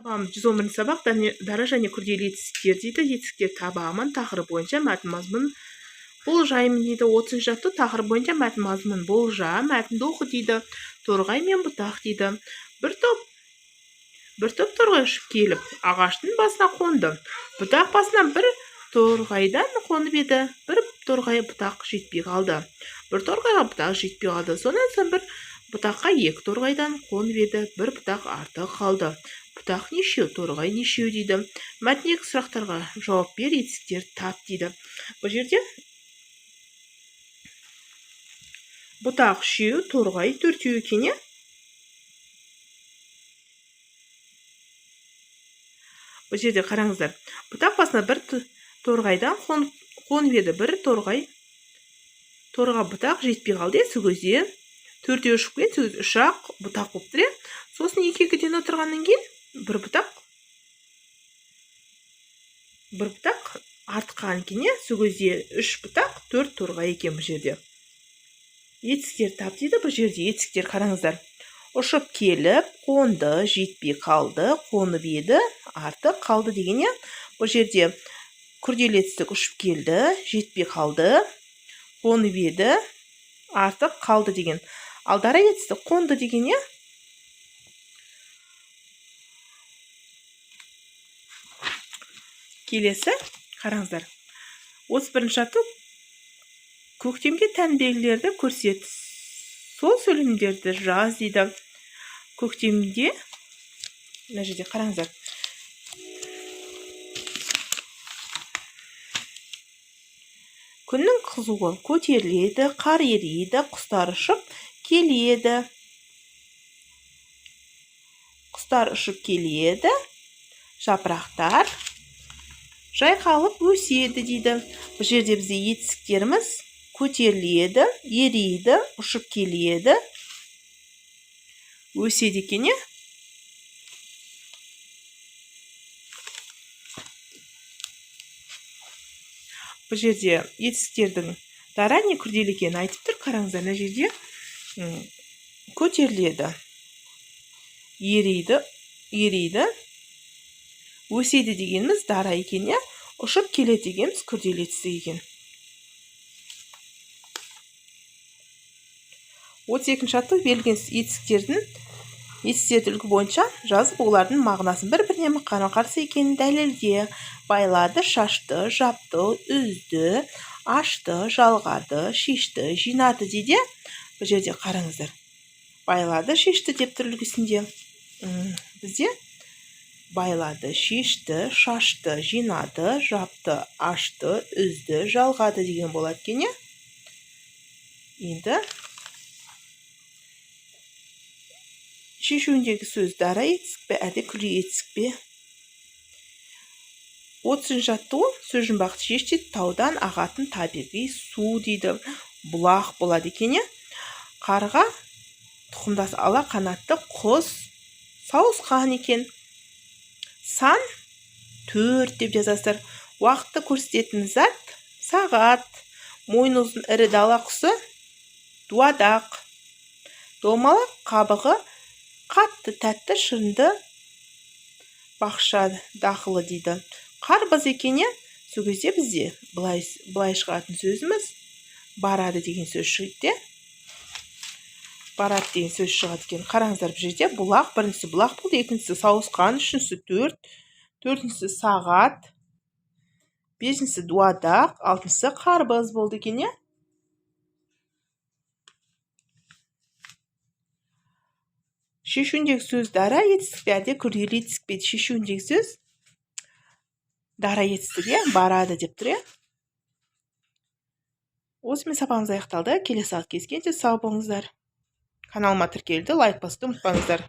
111 сабақ дара және күрделі етістіктер дейді. Етістіктер табамын тақырып бойынша мәтін мазмұн болжаймын дейді. 30 жаттығу тақырып бойынша мәтін мазмұн болжа, мәтінді оқы дейді. Торғай мен бұтақ дейді. Бір топ торғай ұшып келіп, ағаштың басына қонды. Бұтақ басына бір торғайдан қонып еді. Бір торғай бұтақ жетпей қалды. Бір торғайға бұтақ жетпей қалды. Сонан соң бір бұтаққа екі торғайдан қонып еді. Бір бұтақ артық қалды. Бұтақ нешеу, торғай нешеу дейді. Мәтіндегі сұрақтарға жауап бер, етістіктер тап дейді. Бұл жерде бұтақ үшеу, торғай төртеу екен, е? Бұл жерде қараңыздар. Бұтақ басына бір торғайдан қонып еді. Бір торғайға бұтақ жетпей қалды. Сөзге төртеу ұшып келген, үш-ақ бұтақ болып тұр. Сосын екі-екіден отырғаннан кейін бір бұтақ артыққан екен, сөзге үш бұтақ, төрт торғай екен бұл жерде. Етістіктер тап дейді. Бұл жерде етістіктер қараңыздар. Ұшып келіп, қонды, жетпей қалды, қонып еді, артық қалды деген. Бұл жерде күрделі етістік ұшып келді, жетпей қалды, қонып еді, артық қалды деген. Ал дара етістік қонды деген. Келесі, қараңыздар. 31 жаттығу көктемге тән белгілерді көрсет. Сол сөйлемдерді жаз дейді. Көктемде, мына жерде қараңыздар. Күннің қызуы көтеріледі, қар ериді, құстар ұшып келеді. Құстар ұшып келеді, жапырақтар жайқалып өседі дейді. Бұл жерде бізде етістіктеріміз көтеріледі, ериді, ұшып келеді, өседі екен. Бұл жерде етістіктердің дара не күрделі екенін айтып тұр. Қараңыздар, мына жерде көтеріледі, ериді, өседі дегеніміз дара екен, ұшып келеді дегеніміз күрделі етістік екен. 32 жаттығу берілген етістіктерді үлгі бойынша жазып, олардың мағынасын бір-біріне қарама-қарсы екенін дәлелде. Байлады, шашты, жапты, үзді, ашты, жалғады, шешті, жинады дейді. Бұл жерде қараңыздар. Байлады, шешті деп тұр үлгісінде. Бізде байлады, шешті, шашты, жинады, жапты, ашты, үзді, жалғады деген болады екен. Енді шешуіндегі сөз дара етістік пе, әлде күрделі етістік пе? 30 жаттығу сөз жұмбақты шеш дейді. Таудан ағатын табиғи су дейді. Бұлақ болады екен. Қарға тұқымдас ала қанатты құс сауысқан екен. Сан 4 деп жазасыздар. Уақытты көрсететін зат сағат. Мойны ұзын ірі дала құсы дуадақ. Домалақ қабығы қатты, тәтті, шырынды бақша дақылы дейді. Қарбыз екен. Сөзге бізде былай шығатын сөзіміз барады деген сөз шығады. Барады деген сөз шығады екен. Қараңыздар, бұл жерде бұлақ, біріншісі бұлақ болды, екіншісі сауысқан, үшіншісі 4, төртіншісі сағат, бесіншісі дуадақ, алтыншысы қарбыз болды екен. Шешуіндегі сөз дара етістік пе, әлде күрделі етістік пе? Шешуіндегі сөз дара етістік, барады деп тұр. Осымен сабағымыз аяқталды. Келесі сабаққа кездескенше сау болыңыздар. Каналыма тіркелуді, лайк басуды ұмытпаңыздар.